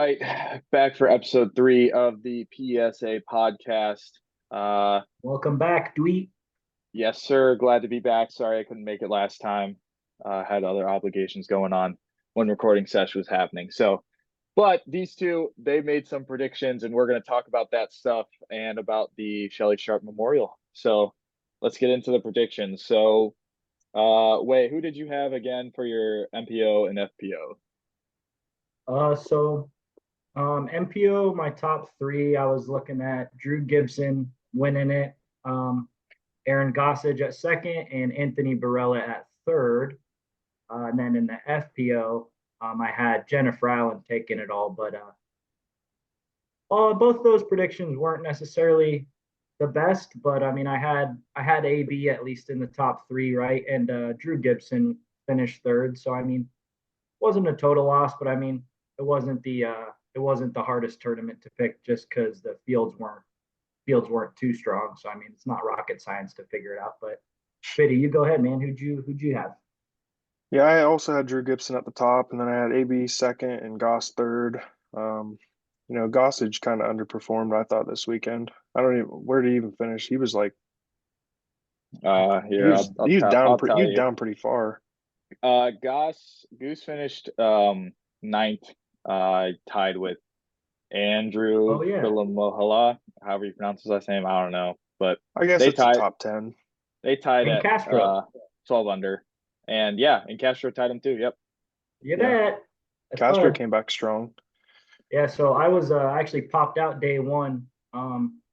right, back for episode 3 of the PSA podcast. Welcome back, Dweet. Yes, sir. Glad to be back. Sorry I couldn't make it last time. Had other obligations going on when recording session was happening. But these two, they made some predictions, and we're going to talk about that stuff and about the Shelly Sharpe Memorial. So let's get into the predictions. Wait, who did you have again for your MPO and FPO? MPO, my top three, I was looking at Drew Gibson winning it, Aaron Gossage at second, and Anthony Barella at third. And then in the FPO, I had Jennifer Allen taking it all, but both those predictions weren't necessarily the best. But I mean, I had AB at least in the top three, right? And Drew Gibson finished third, so I mean, wasn't a total loss, but I mean, it wasn't the hardest tournament to pick just because the fields weren't too strong. So I mean, it's not rocket science to figure it out. But Biddy, you go ahead, man. Who'd you have? Yeah, I also had Drew Gibson at the top, and then I had AB second and Goss third. Um, Gossage kind of underperformed, I thought, this weekend. I don't even where did he even finish? He was like he Here, was I'll he was tell down I'll pretty he tell was you. down pretty far. Goose finished ninth, tied with Andrew Oh yeah, Philomohala, however you pronounce his last name. I don't know, but I guess they it's a tied top 10. they tied and at Castro. 12 under, and yeah, and Castro tied him too. Yep. You Yeah, bet. That's Castro fun. came back strong. Yeah, so I was actually popped out day one.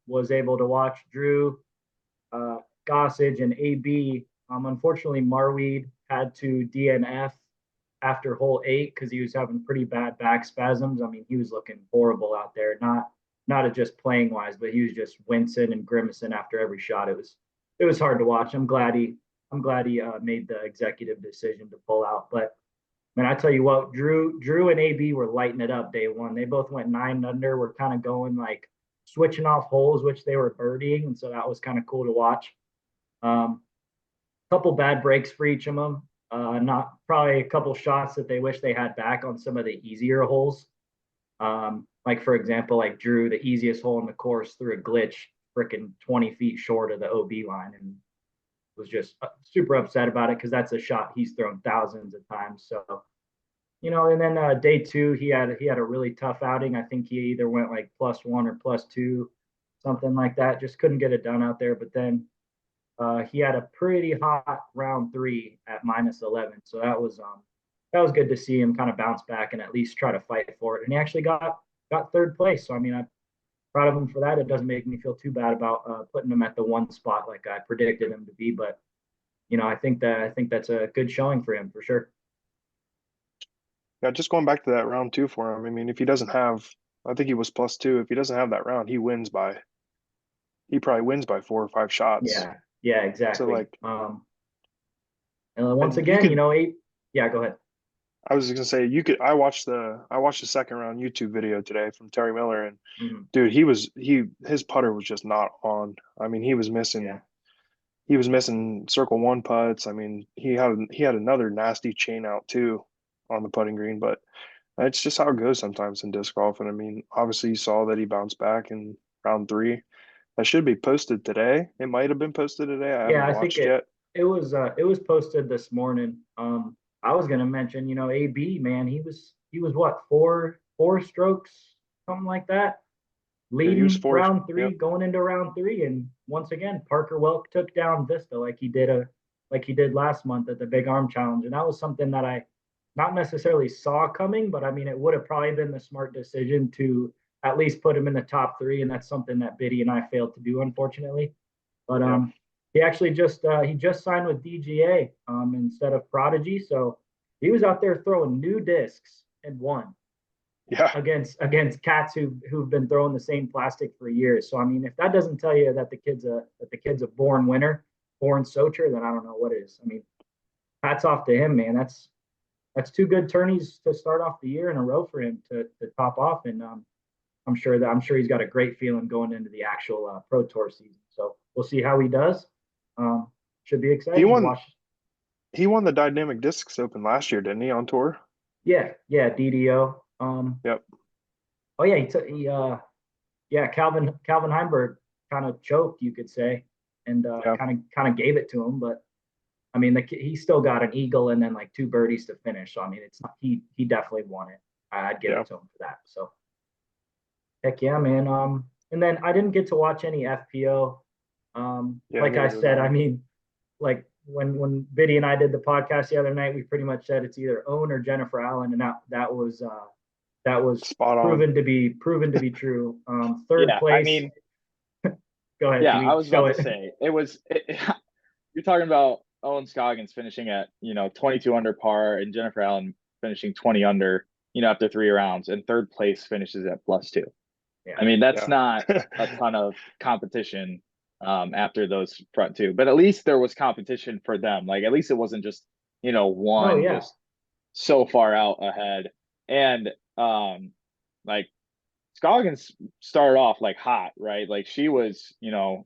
Was able to watch Drew, uh, Gossage, and AB. Unfortunately, Marweed had to DNF after hole eight because he was having pretty bad back spasms. I mean, he was looking horrible out there. Not just playing wise, but he was just wincing and grimacing after every shot. It was hard to watch. I'm glad he made the executive decision to pull out. But man, I tell you what, Drew and AB were lighting it up day one. They both went nine under. Were kind of going like switching off holes, which they were birdieing, and so that was kind of cool to watch. Couple bad breaks for each of them. Not probably a couple shots that they wish they had back on some of the easier holes. Like for example, like Drew, the easiest hole in the course through a glitch, freaking 20 feet short of the OB line, and was just super upset about it because that's a shot he's thrown thousands of times. So and then day two he had a really tough outing. I think he either went like +1 or +2, something like that. Just couldn't get it done out there. But then he had a pretty hot round three at -11, so that was good to see him kind of bounce back and at least try to fight for it. And he actually got third place. So I mean, I'm proud of him for that. It doesn't make me feel too bad about putting him at the one spot like I predicted him to be. But I think that's a good showing for him for sure. Yeah, just going back to that round two for him. I mean, if he doesn't have, I think he was +2. If he doesn't have that round, he probably wins by 4 or 5 shots. Yeah, yeah, So exactly. like, And once and you again, could yeah, go ahead. I was just gonna say you could. I watched the second round YouTube video today from Terry Miller, and Mhm. dude, his putter was just not on. I mean, Yeah, he was missing circle one putts. I mean, he had another nasty chain out too on the putting green, but it's just how it goes sometimes in disc golf. And I mean, obviously, you saw that he bounced back in round three. That should be posted today. It might have been posted today. I yeah. haven't I think watched it yet. it was posted this morning. I was gonna mention, AB man, he was what, four strokes, something like that, Yeah, he was leading fourth. round three, Yep. going into round three, and once again, Parker Welk took down Vista like he did last month at the Big Arm Challenge, and that was something that I not necessarily saw coming, but I mean, it would have probably been the smart decision to at least put him in the top three, and that's something that Biddy and I failed to do, unfortunately. But Yeah. he just signed with DGA instead of Prodigy, so he was out there throwing new discs and won Yeah. against cats who've been throwing the same plastic for years. So I mean, if that doesn't tell you that the kid's a born winner, born Socher, then I don't know what is. I mean, hats off to him, man. That's two good tourneys to start off the year in a row for him to top off, and I'm sure he's got a great feeling going into the actual Pro Tour season. So we'll see how he does. Um, should be He exciting to won watch. he won the Dynamic Discs Open last year, didn't he, on tour? Yeah, yeah, DDO. Yep. Oh yeah, yeah, Calvin Heimberg kind of choked, you could say, and Yeah, kind of gave it to him. But I mean, he still got an eagle and then like two birdies to finish. So I mean, it's not he definitely won it. I'd give yeah, it to him for that. So heck yeah, man. And then I didn't get to watch any FPO. yeah. I Like I gotta go to said, that I one. mean, like when Biddy and I did the podcast the other night, we pretty much said it's either Owen or Jennifer Allen, and that was Spot on. proven to be true. Third Yeah, I place. mean, Go ahead. yeah, Do I we was show about to it? say you're talking about Owen Scoggins finishing at 22 under par and Jennifer Allen finishing 20 under after 3 rounds, and third place finishes at +2. Yeah. I mean, that's Yeah. not a ton of competition after those front two, but at least there was competition for them. Like at least it wasn't just No, one yeah. just so far out ahead. And like Scoggins started off like hot, right? Like she was,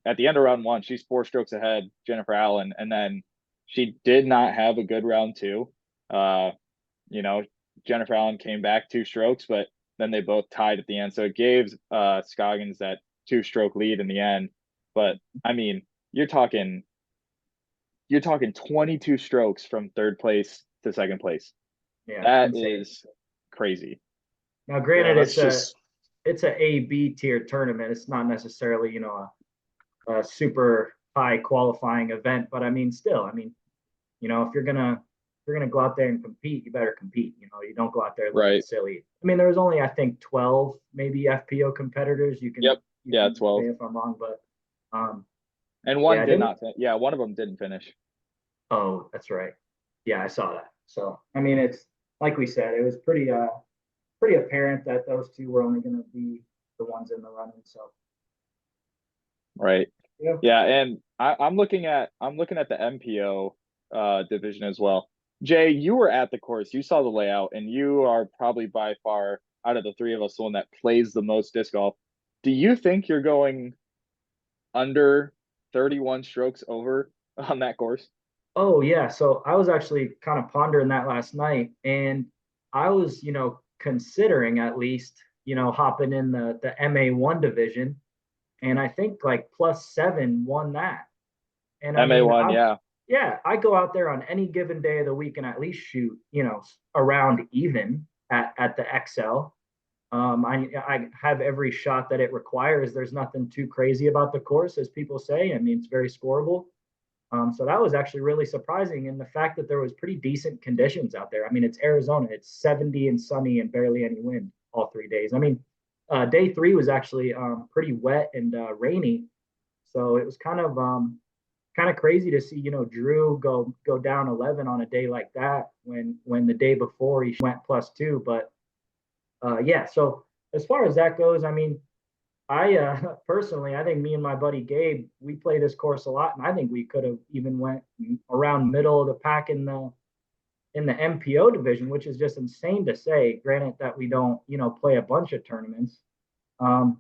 at the end of round one, she's 4 strokes ahead, Jennifer Allen, and then she did not have a good round two. Uh, you know, Jennifer Allen came back 2 strokes, but then they both tied at the end. So it gave Scoggins that 2 stroke lead in the end. But I mean, you're talking 22 strokes from third place to second place. Yeah. That Insane. is crazy. Now, Yeah, granted, that's just it's a A-B tier tournament. It's not necessarily, a super high qualifying event, but I mean, still, I mean, if you're gonna go out there and compete, you better compete. You don't go out there looking Right. silly. I mean, there was only I think 12 maybe FPO competitors. You can Yep. you Yeah, can say 12. if I'm wrong, but And yeah, one I did didn't. not yeah, one of them didn't finish. Oh, that's right. Yeah, I saw that. So I mean, it's like we said, it was pretty apparent that those two were only going to be the ones in the running. So Right. yeah. Yeah, and I'm looking at the MPO division as well. Jay, you were at the course, you saw the layout, and you are probably by far out of the three of us the one that plays the most disc golf. Do you think you're going under 31 strokes over on that course? Oh yeah. So I was actually kind of pondering that last night, and I was, considering at least, hopping in the MA1 division, and I think like +7 won that. And I mean, MA1, yeah. yeah, I go out there on any given day of the week and at least shoot, around even at the XL. I have every shot that it requires. There's nothing too crazy about the course, as people say. I mean, it's very scoreable. So that was actually really surprising. And the fact that there was pretty decent conditions out there. I mean, it's Arizona. It's 70 and sunny and barely any wind all 3 days. I mean, day three was actually pretty wet and rainy. So it was kind of crazy to see, Drew go down 11 on a day like that when the day before he went +2. But yeah, so as far as that goes, I mean, I personally, I think me and my buddy Gabe, we play this course a lot, and I think we could have even went around middle of the pack in the MPO division, which is just insane to say. Granted that we don't, play a bunch of tournaments. The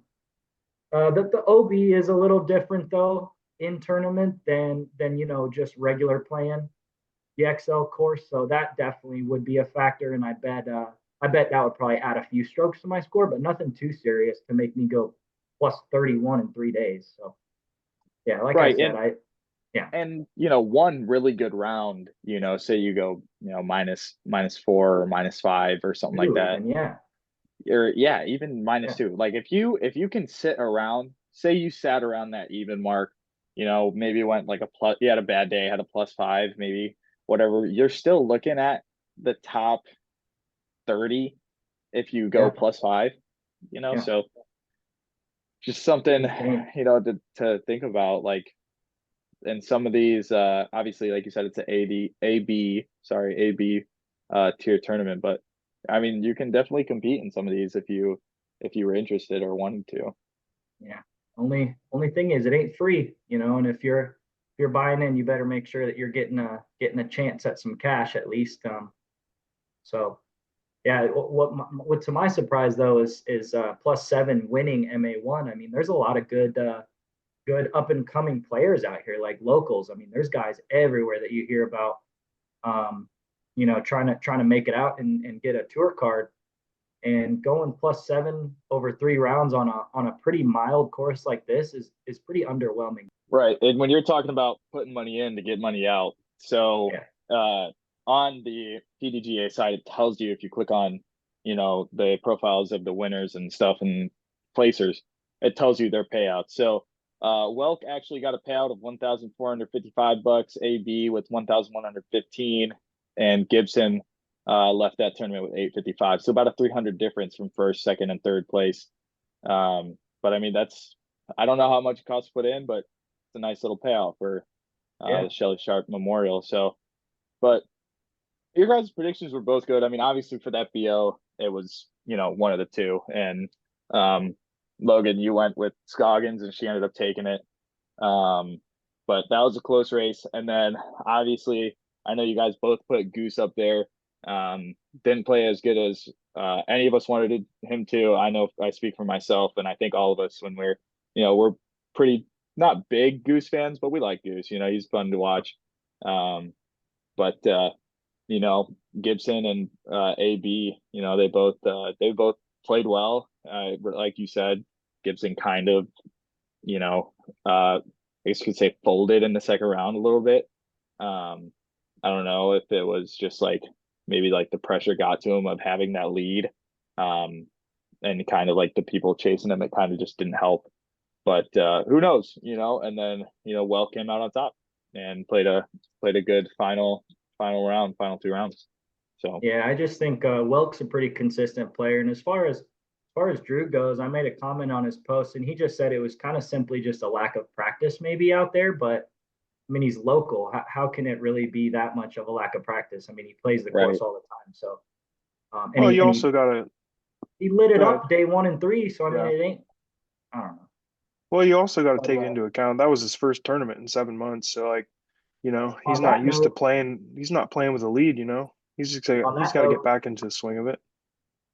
OB is a little different though in tournament than just regular playing the XL course, so that definitely would be a factor, and I bet that would probably add a few strokes to my score, but nothing too serious to make me go +31 in 3 days. So yeah, like I Right. said, And I yeah, one really good round, say you go, minus 4 or -5 or something like two that. even, yeah, Or yeah, even yeah, -2. Like if you can sit around, say you sat around that even mark, maybe went like a plus, you had a bad day, had a +5, maybe whatever, you're still looking at the top 30 if you go yeah, +5, yeah, so just something, insane. to think about. Like, and some of these, obviously, like you said, it's an AB tier tournament, but I mean, you can definitely compete in some of these if you were interested or wanted to. Yeah. Only thing is it ain't free, and if you're buying in, you better make sure that you're getting a chance at some cash at least. So yeah, what to my surprise though is +7 winning MA1. I mean, there's a lot of good up and coming players out here, like locals. I mean, there's guys everywhere that you hear about, trying to make it out and get a tour card. And going +7 over 3 rounds on a pretty mild course like this is pretty underwhelming. Right. And when you're talking about putting money in to get money out, so on the PDGA side, it tells you if you click on, the profiles of the winners and stuff and placers, it tells you their payouts. So Welk actually got a payout of $1,455, AB with 1,115, and Gibson left that tournament with 855. So about a 300 difference from first, second, and third place. But I mean, I don't know how much it costs to put in, but it's a nice little payout for the Shelly Sharpe Memorial. So, but your guys' predictions were both good. I mean, obviously for that BO, it was, one of the two. And Logan, you went with Scoggins and she ended up taking it. But that was a close race. And then obviously, I know you guys both put Goose up there. Didn't play as good as any of us wanted him to. I know I speak for myself, and I think all of us when we're pretty not big Goose fans, but we like Goose. He's fun to watch. But Gibson and AB, they both played well. Like you said, Gibson kind of, I guess you could say folded in the second round a little bit. I don't know if it was just like maybe like the pressure got to him of having that lead. And kind of like the people chasing him, it kind of just didn't help. But who knows, and then, Welk came out on top and played a good final round, final 2 rounds. So yeah, I just think Welk's a pretty consistent player. And as far as Drew goes, I made a comment on his post and he just said it was kind of simply just a lack of practice maybe out there, but I mean, he's local. How can it really be that much of a lack of practice? I mean, he plays the course all the time. So, well, you also got to. He lit it up day 1 and 3. So, I mean, it ain't, I don't know. Well, you also got to take into account that was his first tournament in 7 months. So, like, he's not used to playing. He's not playing with a lead, He's got to get back into the swing of it.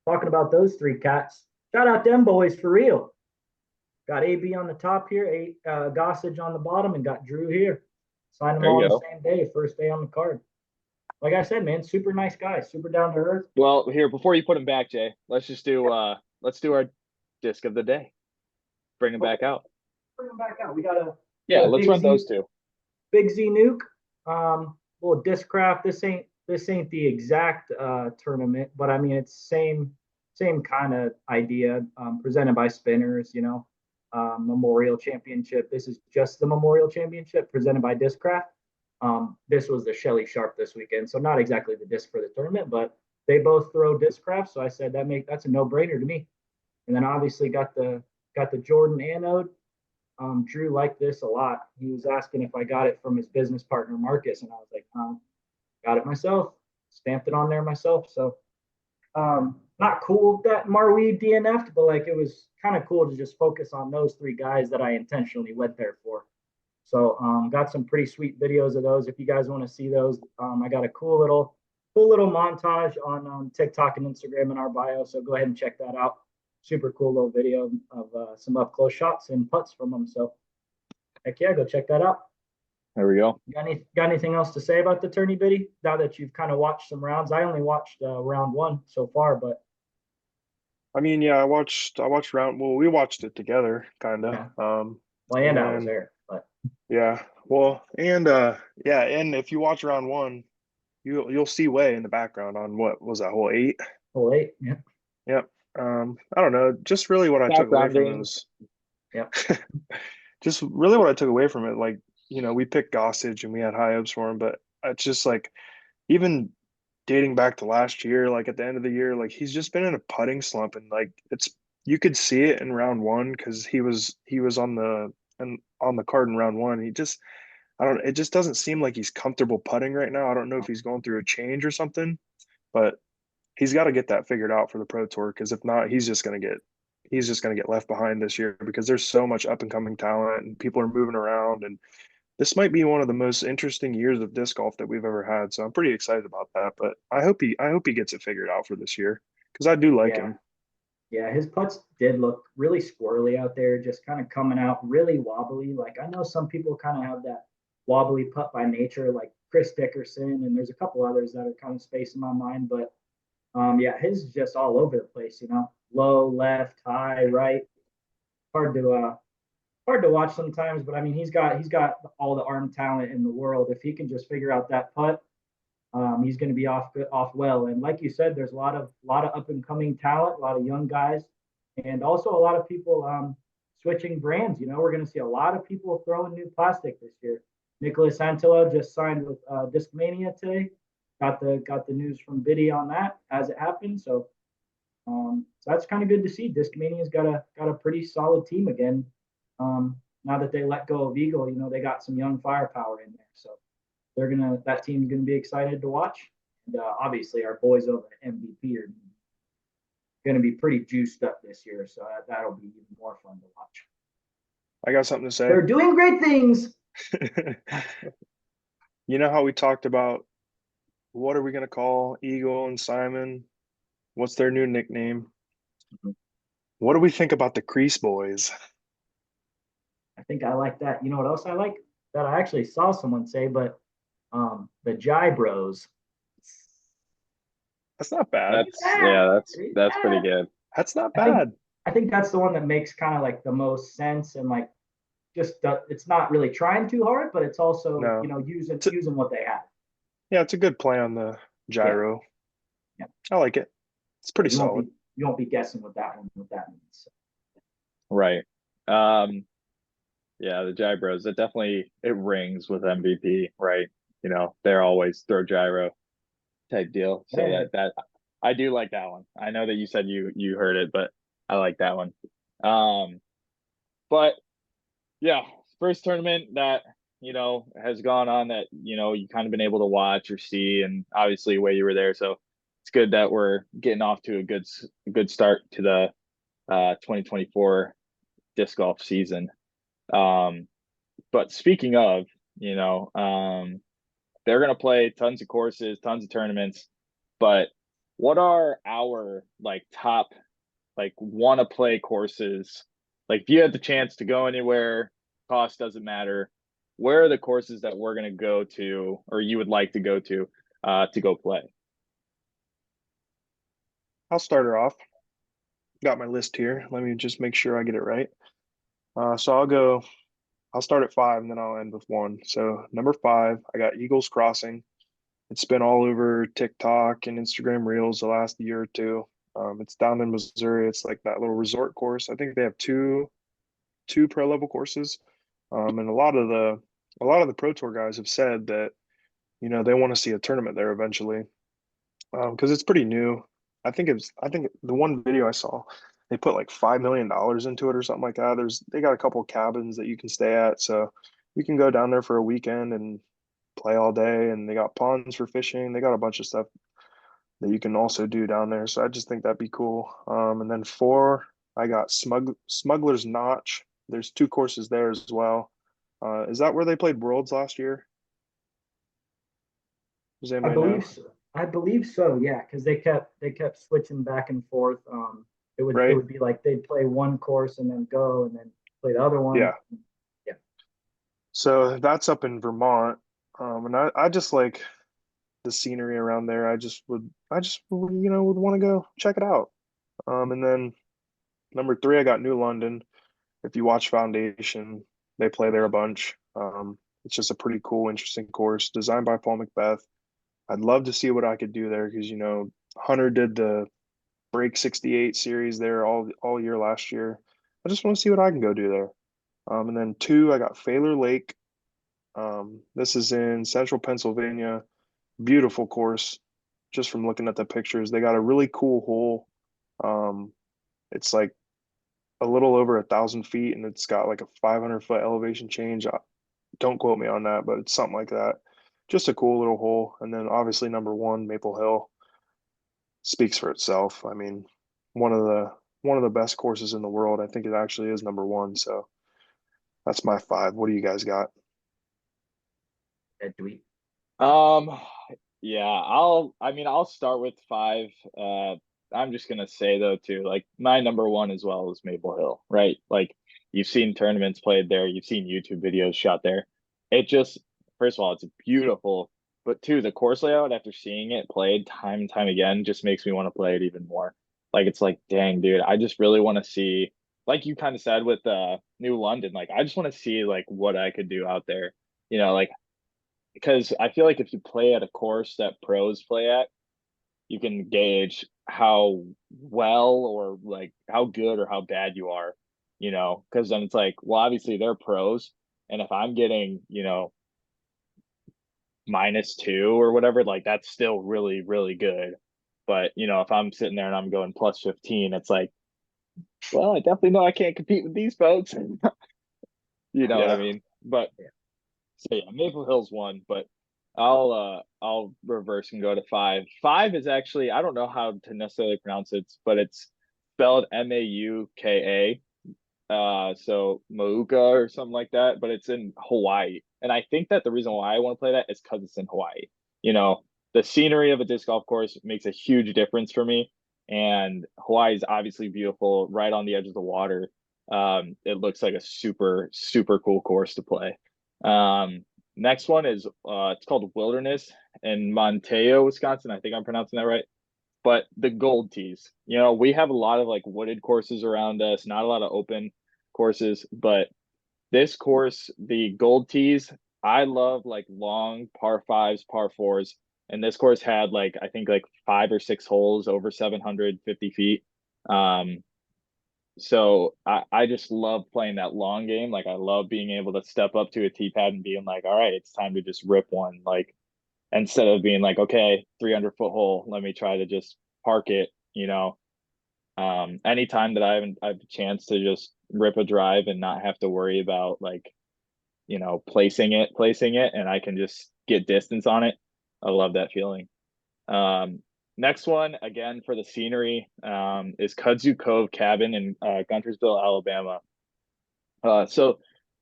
Talking about those 3 cats, shout out them boys for real. Got AB on the top here, Gossage on the bottom, and got Drew here. Signed them all on the same day, first day on the card. Like I said, man, super nice guy, super down to earth. Well, here, before you put him back, Jay, let's do our disc of the day. Bring him back out. Bring him back out. We got a let's run those 2. Big Z Nuke, little Discraft. This ain't the exact tournament, but I mean it's same kind of idea. Presented by Spinners, Memorial Championship. This is just the Memorial Championship presented by Discraft. This was the Shelly Sharpe this weekend, so not exactly the disc for the tournament, but they both throw Discraft, so I said that's a no-brainer to me. And then obviously got the Jordan anode. Drew liked this a lot. He was asking if I got it from his business partner Marcus, and I was like, got it myself, stamped it on there myself. So not cool that Marweed DNF'd, but like it was kind of cool to just focus on those 3 guys that I intentionally went there for. So got some pretty sweet videos of those. If you guys want to see those, I got a cool little montage on TikTok and Instagram in our bio. So go ahead and check that out. Super cool little video of some up close shots and putts from them. So heck yeah, go check that out. There we go. Got anything else to say about the tourney, Biddy? Now that you've kind of watched some rounds, I only watched round 1 so far, but I mean, yeah, I watched round. Well, we watched it together, kind of. Yeah. And I was there, but yeah. Well, and and if you watch round 1, you'll see Way in the background on what was that hole 8? Hole 8, yeah. Yep. I don't know. Just really what I took away from it was. Yep. Just really what I took away from it, like we picked Gossage and we had high hopes for him, but it's just like even dating back to last year, like at the end of the year, like he's just been in a putting slump, and like you could see it in round 1 because he was on the card in round 1. It just doesn't seem like he's comfortable putting right now. I don't know if he's going through a change or something, but he's got to get that figured out for the Pro Tour, because if not, he's just going to get left behind this year, because there's so much up and coming talent and people are moving around, and this might be one of the most interesting years of disc golf that we've ever had. So I'm pretty excited about that. But I hope he gets it figured out for this year, because I do like him. Yeah, his putts did look really squirrely out there, just kind of coming out really wobbly. Like I know some people kind of have that wobbly putt by nature, like Chris Dickerson, and there's a couple others that are kind of spacing my mind. But Yeah, his is just all over the place, low, left, high, right. Hard to hard to watch sometimes, but I mean he's got all the arm talent in the world. If he can just figure out that putt, he's going to be off well. And like you said, there's a lot of up and coming talent, a lot of young guys, and also a lot of people switching brands. We're going to see a lot of people throwing new plastic this year. Nicholas Antilla just signed with Discmania today. Got the news from Biddy on that as it happened. So that's kind of good to see. Discmania's got a pretty solid team again. Now that they let go of Eagle, they got some young firepower in there. So that team's gonna be excited to watch. And obviously, our boys over at MVP are gonna be pretty juiced up this year, so that'll be even more fun to watch. I got something to say. They're doing great things. You know how we talked about what are we going to call Eagle and Simon? What's their new nickname? What do we think about the Crease Boys? I think I like that. You know what else I like? That I actually saw someone say, but the Jai Bros. That's not bad. That's pretty good. That's not I think bad. I think that's the one that makes kind of like the most sense and like it's not really trying too hard, but it's also No. using what they have. Yeah, it's a good play on the gyro. Yeah. I like it. It's pretty You solid. You won't be guessing what that means. So. Right. Yeah, the gyros, it rings with MVP, right? They're always throw gyro type deal. So Yeah. that I do like that one. I know that you said you heard it, but I like that one. But yeah, first tournament that has gone on that you kind of been able to watch or see, and obviously where you were there. So it's good that we're getting off to a good start to the 2024 disc golf season. But speaking of, they're gonna play tons of courses, tons of tournaments. But what are our like top wanna play courses? Like if you had the chance to go anywhere, cost doesn't matter. Where are the courses that we're gonna go to or you would like to go play? I'll start her off. Got my list here. Let me just make sure I get it right. So I'll start at 5 and then I'll end with 1. So number 5, I got Eagles Crossing. It's been all over TikTok and Instagram Reels the last year or two. It's down in Missouri. It's like that little resort course. I think they have two pro level courses. And a lot of the pro tour guys have said that they want to see a tournament there eventually, because it's pretty new. I think the one video I saw, they put like $5 million into it or something like that. They got a couple cabins that you can stay at, so you can go down there for a weekend and play all day. And they got ponds for fishing. They got a bunch of stuff that you can also do down there. So I just think that'd be cool. And then 4, I got Smuggler's Notch. There's 2 courses there as well. Is that where they played Worlds last year? Does I anybody know? believe so. I believe so. Yeah, because they kept switching back and forth. It Right? would be like they'd play one course and then go and then play the other one. Yeah. Yeah. So that's up in Vermont. And I just like the scenery around there. Would want to go check it out. And then number 3, I got New London. If you watch Foundation, they play there a bunch. It's just a pretty cool, interesting course designed by Paul Macbeth. I'd love to see what I could do there because Hunter did the Break 68 series there all year last year. I just want to see what I can go do there. And then 2, I got Failure Lake. This is in central Pennsylvania. Beautiful course. Just from looking at the pictures, they got a really cool hole. It's like a little over 1,000 feet, and it's got like a 500-foot elevation change. Don't quote me on that, but it's something like that. Just a cool little hole. And then obviously number 1, Maple Hill, speaks for itself. I mean, one of the best courses in the world. I think it actually is number 1. So that's my 5. What do you guys got? Ed Dweet. Yeah, I'll start with 5. I'm just gonna say though too, like my number 1 as well is Maple Hill, right? Like you've seen tournaments played there, you've seen YouTube videos shot there. It just, first of all, it's a beautiful but two, the course layout after seeing it played time and time again just makes me want to play it even more. Like it's like, dang, dude, I just really want to see, like you kind of said with New London, like I just want to see like what I could do out there. Like because I feel like if you play at a course that pros play at, you can gauge how well or like how good or how bad you are, because then it's like, well, obviously they're pros. And if I'm getting, -2 or whatever, like that's still really, really good. But, if I'm sitting there and I'm going +15, it's like, well, I definitely know I can't compete with these folks. You know what I Yeah. mean? But so yeah, Maple Hill's one, but I'll reverse and go to five. Five is actually, I don't know how to necessarily pronounce it, but it's spelled Mauka. So Mauka or something like that, but it's in Hawaii. And I think that the reason why I want to play that is because it's in Hawaii. You know, the scenery of a disc golf course makes a huge difference for me. And Hawaii is obviously beautiful, right on the edge of the water. It looks like a super, super cool course to play. Next one is it's called Wilderness in Montejo, Wisconsin. I think I'm pronouncing that right. But the gold tees, we have a lot of like wooded courses around us, not a lot of open courses, but this course, the gold tees, I love like long par fives, par fours. And this course had like, I think like 5 or 6 holes over 750 feet. Um, so I just love playing that long game. Like I love being able to step up to a tee pad and being like, all right, it's time to just rip one. Like instead of being like, okay, 300-foot hole, let me try to just park it. Anytime that I have a chance to just rip a drive and not have to worry about like, placing it, and I can just get distance on it. I love that feeling. Um, Next one, again for the scenery, is Kudzu Cove Cabin in Guntersville, Alabama. So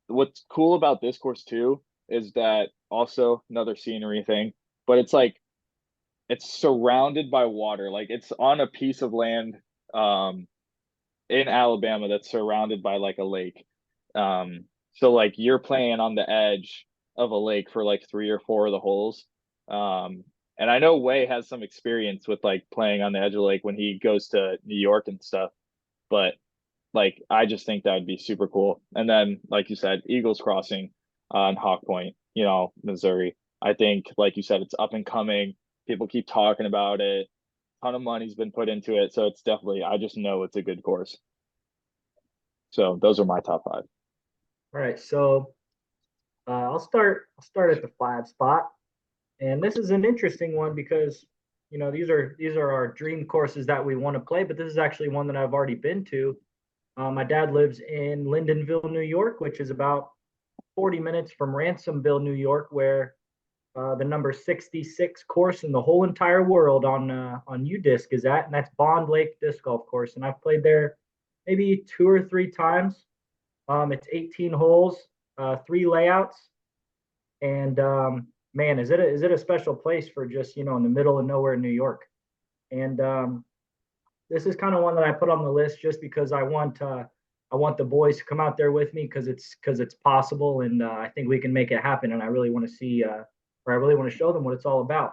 what's cool about this course too is that also another scenery thing, but it's like it's surrounded by water. Like it's on a piece of land um in Alabama that's surrounded by like a lake. So like you're playing on the edge of a lake for like 3 or 4 of the holes. And I know Way has some experience with like playing on the edge of the lake when he goes to New York and stuff. But like I just think that would be super cool. And then like you said, Eagles Crossing on Hawk Point, Missouri. I think like you said, it's up and coming. People keep talking about it. Ton of money's been put into it, so it's definitely, I just know it's a good course. So those are my top five. All right, so I'll start at the 5 spot, and this is an interesting one because these are our dream courses that we want to play, but this is actually one that I've already been to. My dad lives in Lyndonville, New York, which is about 40 minutes from Ransomville, New York, where the number 66 course in the whole entire world on UDisc is at, and that's Bond Lake Disc Golf Course. And I've played there maybe 2 or 3 times. It's 18 holes, 3 layouts, and man, is it a special place for just in the middle of nowhere in New York. And this is kind of one that I put on the list just because I want the boys to come out there with me because it's possible, and I think we can make it happen. And I really want to see or I really want to show them what it's all about.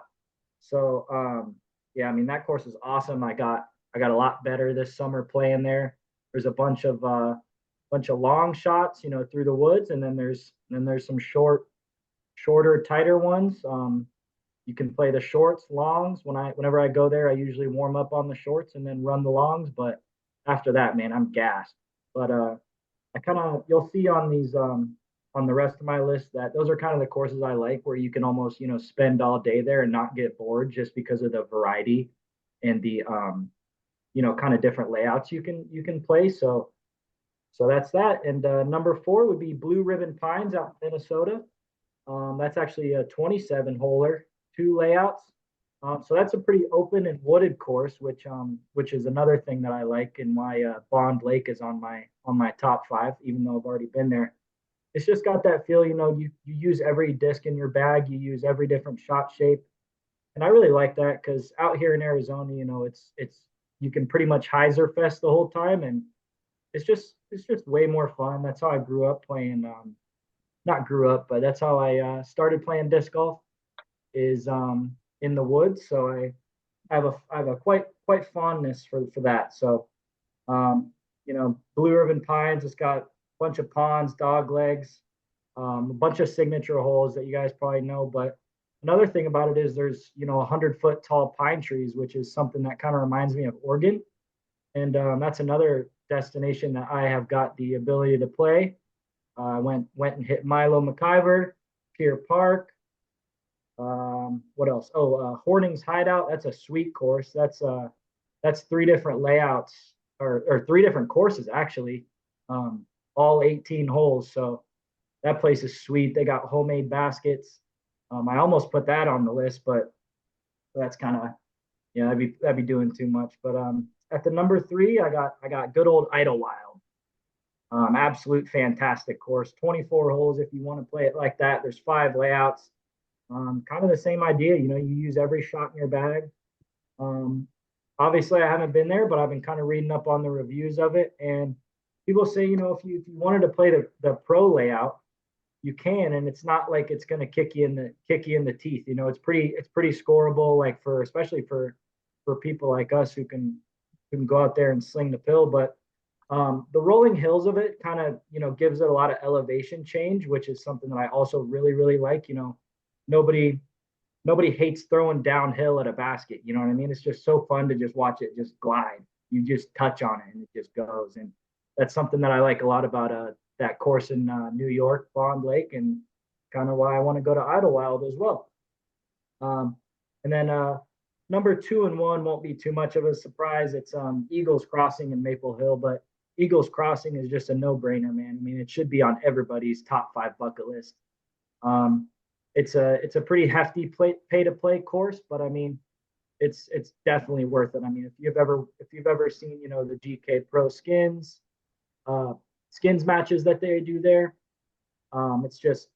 So yeah, I mean that course is awesome. I got a lot better this summer playing there. There's a bunch of long shots, through the woods, and then there's some shorter, tighter ones. You can play the shorts, longs. Whenever I go there, I usually warm up on the shorts and then run the longs. But after that, man, I'm gassed. But I kind of you'll see on the rest of my list that those are kind of the courses I like where you can almost spend all day there and not get bored just because of the variety and the kind of different layouts you can play. So that's that. And number 4 would be Blue Ribbon Pines out in Minnesota. That's actually a 27 holer, 2 layouts. So that's a pretty open and wooded course, which is another thing that I like and why Bond Lake is on my top 5, even though I've already been there. It's just got that feel, you use every disc in your bag, you use every different shot shape, and I really like that because out here in Arizona, it's you can pretty much hyzer fest the whole time, and it's just way more fun. That's how I grew up playing. Not grew up, but that's how I started playing disc golf. is in the woods, so I have a quite fondness for that. So Blue Ribbon Pines, it's got a bunch of ponds, dog legs, a bunch of signature holes that you guys probably know. But another thing about it is there's 100-foot tall pine trees, which is something that kind of reminds me of Oregon, and that's another destination that I have got the ability to play. I went and hit Milo McIver, Pier Park. What else? Oh, Horning's Hideout. That's a sweet course. That's 3 different layouts or 3 different courses actually, all 18 holes. So that place is sweet. They got homemade baskets. I almost put that on the list, but that's kind of that'd be doing too much. But at the number 3, I got good old Idlewild. Absolute fantastic course. 24 holes if you want to play it like that. There's 5 layouts. Kind of the same idea. You use every shot in your bag. Obviously, I haven't been there, but I've been kind of reading up on the reviews of it. And people say, if you wanted to play the pro layout, you can, and it's not like it's going to kick you in the teeth. It's pretty scoreable, like especially for people like us who can go out there and sling the pill. But the rolling hills of it kind of gives it a lot of elevation change, which is something that I also really really like. Nobody hates throwing downhill at a basket. You know what I mean? It's just so fun to just watch it just glide. You just touch on it and it just goes. And that's something that I like a lot about that course in New York, Bond Lake, and kind of why I want to go to Idlewild as well. And then number 2 and 1 won't be too much of a surprise. It's Eagles Crossing in Maple Hill, but Eagles Crossing is just a no-brainer, man. I mean, it should be on everybody's top 5 bucket list. It's a pretty hefty pay-to-play course, but I mean, it's definitely worth it. I mean, if you've ever seen the GK Pro skins matches that they do there, it's just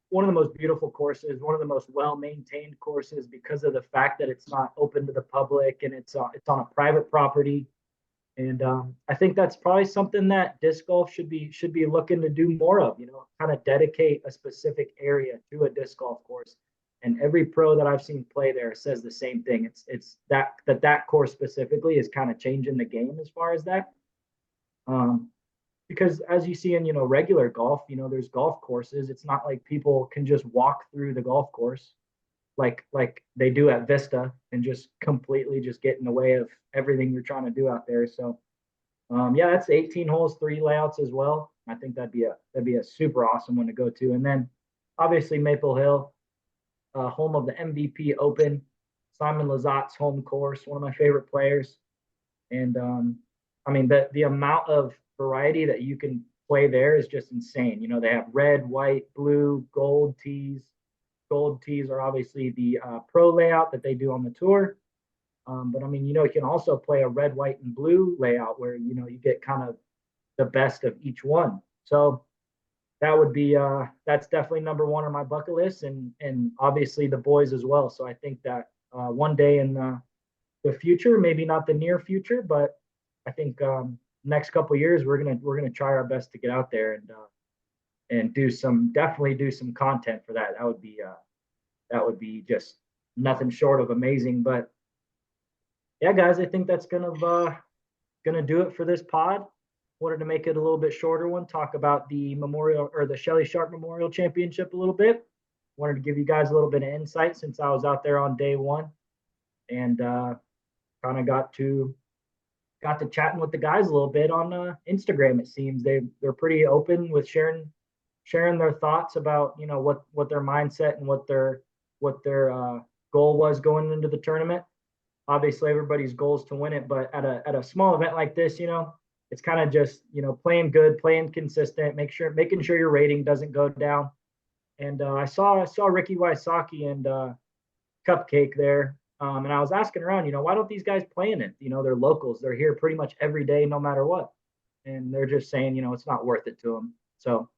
one of the most beautiful courses, one of the most well-maintained courses because of the fact that it's not open to the public and it's on a private property. And I think that's probably something that disc golf should be looking to do more of. Kind of dedicate a specific area to a disc golf course. And every pro that I've seen play there says the same thing. It's that course specifically is kind of changing the game as far as that. Because as you see in regular golf, there's golf courses. It's not like people can just walk through the golf course like they do at Vista and just completely just get in the way of everything you're trying to do out there. So that's 18 holes, 3 layouts as well. I think that'd be a super awesome one to go to. And then obviously Maple Hill, home of the MVP Open, Simon Lazat's home course, one of my favorite players. And I mean the amount of variety that you can play there is just insane. They have red, white, blue, gold tees. Gold tees are obviously the pro layout that they do on the tour. But I mean, you can also play a red, white, and blue layout where, you get kind of the best of each one. So that would be, that's definitely number 1 on my bucket list, and obviously the boys as well. So I think that one day in the future, maybe not the near future, but I think next couple of years, we're gonna try our best to get out there and definitely do some content for that. That would be just nothing short of amazing. But yeah, guys, I think that's gonna do it for this pod. Wanted to make it a little bit shorter one, talk about the Memorial or the Shelly Sharpe Memorial Championship a little bit. Wanted to give you guys a little bit of insight since I was out there on day 1, and kind of got to chatting with the guys a little bit on Instagram. It seems they're pretty open with sharing their thoughts about what their mindset and what their goal was going into the tournament. Obviously, everybody's goal is to win it, but at a small event like this, it's kind of just playing good, playing consistent, making sure your rating doesn't go down. And I saw Ricky Wysocki and Cupcake there, and I was asking around, why don't these guys play in it? They're locals, they're here pretty much every day, no matter what, and they're just saying, it's not worth it to them. So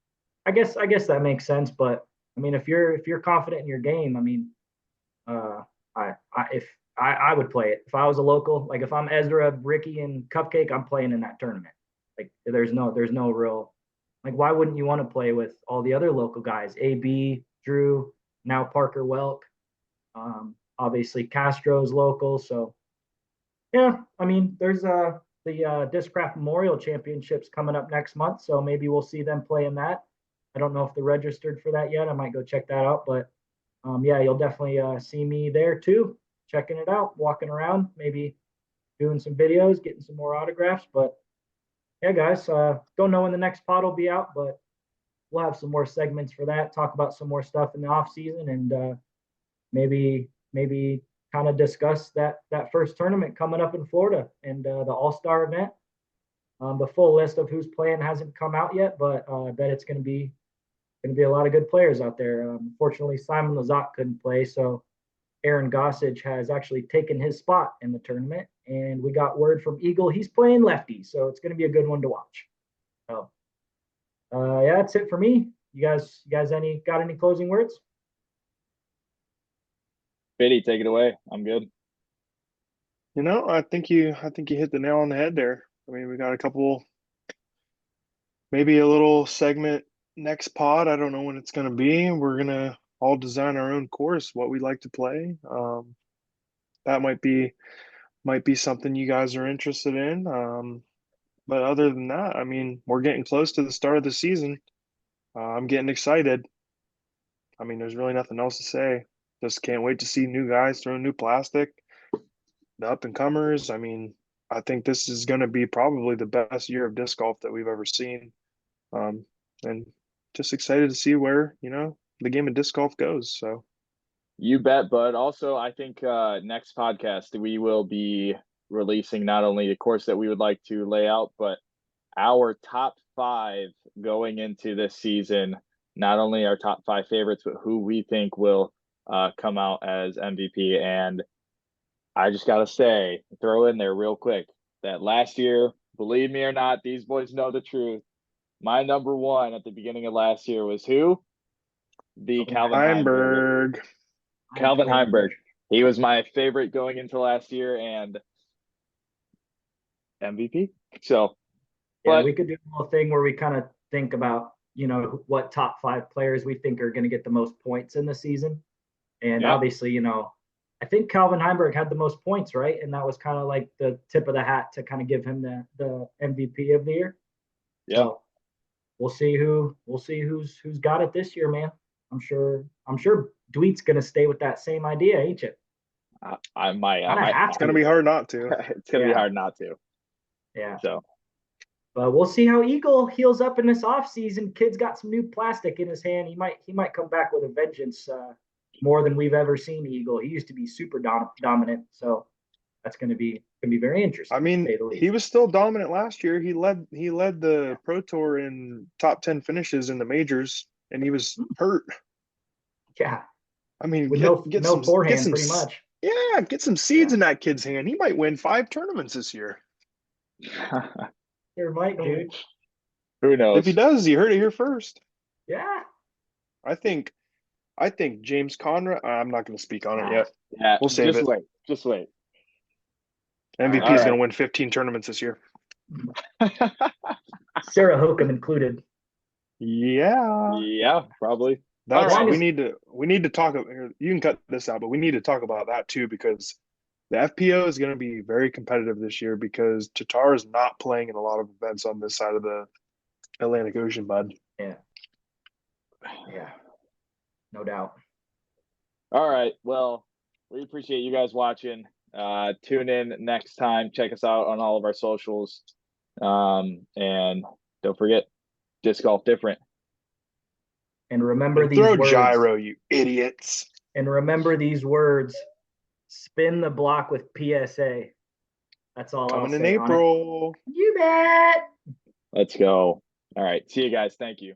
I guess that makes sense. But I mean, if you're confident in your game, I mean, I would play it if I was a local. Like if I'm Ezra, Ricky, and Cupcake, I'm playing in that tournament. Like there's no real, like, why wouldn't you want to play with all the other local guys? AB, Drew, now Parker Welk. Obviously Castro's local, so yeah. I mean, there's the Discraft Memorial Championships coming up next month, so maybe we'll see them play in that. I don't know if they're registered for that yet. I might go check that out, but yeah, you'll definitely see me there too, checking it out, walking around, maybe doing some videos, getting some more autographs. But yeah, guys, don't know when the next pod will be out, but we'll have some more segments for that. Talk about some more stuff in the off season, and maybe kind of discuss that first tournament coming up in Florida and the All Star event. The full list of who's playing hasn't come out yet, but I bet it's going to be a lot of good players out there. Unfortunately, Simon Lazat couldn't play, so Aaron Gossage has actually taken his spot in the tournament, and we got word from Eagle he's playing lefty, so it's going to be a good one to watch. So, yeah, that's it for me. You guys, got any closing words? Biddy, take it away. I'm good. I think you hit the nail on the head there. I mean, we got a couple, maybe a little segment next pod. I don't know when it's going to be. We're going to all design our own course, what we like to play. That might be something you guys are interested in. But other than that, I mean, we're getting close to the start of the season. I'm getting excited. I mean, there's really nothing else to say. Just can't wait to see new guys throwing new plastic, the up and comers. I mean, I think this is going to be probably the best year of disc golf that we've ever seen. And just excited to see where, the game of disc golf goes. So You bet, bud. Also, I think next podcast we will be releasing not only the course that we would like to lay out, but our top 5 going into this season. Not only our top 5 favorites, but who we think will come out as MVP. And I just gotta say, throw in there real quick that last year, believe me or not, these boys know the truth. My number 1 at the beginning of last year was who? The Calvin Heimberg. Heimberg. Calvin Heimberg. He was my favorite going into last year and MVP. So, Yeah, but we could do a little thing where we kind of think about, what top 5 players we think are going to get the most points in the season. And yeah, obviously, I think Calvin Heimberg had the most points, right? And that was kind of like the tip of the hat to kind of give him the MVP of the year. yeah. So we'll see who's got it this year, man. I'm sure Dweet's gonna stay with that same idea, ain't you? I might have It's to. going to be hard not to. It's gonna be hard not to. Yeah. So, But we'll see how Eagle heals up in this off season. Kid's got some new plastic in his hand. He might come back with a vengeance, more than we've ever seen Eagle. He used to be super dominant, so that's going to be very interesting. I mean, he was still dominant last year. He led the Pro Tour in top 10 finishes in the majors, and he was hurt. Yeah. I mean, With get no some forehand, pretty much. Yeah, get some seeds in that kid's hand. He might win 5 tournaments this year. There might, dude. who knows? If he does, you heard it here first. Yeah. I think James Conrad. I'm not going to speak on it yet. Yeah, We'll save it. Just wait. MVP is going to win 15 tournaments this year. Sarah Hokum included. Yeah. Yeah, probably. That's right. we need to talk. You can cut this out, but we need to talk about that too, because the FPO is going to be very competitive this year because Tatar is not playing in a lot of events on this side of the Atlantic Ocean, bud. Yeah, no doubt. All right. Well, we appreciate you guys watching. Tune in next time. Check us out on all of our socials. And don't forget, disc golf different. And remember these throw words. gyro, you idiots. And remember these words. Spin the block with PSA. That's all Coming I'll in say April. on it. You bet. Let's go. All right. See you guys. Thank you.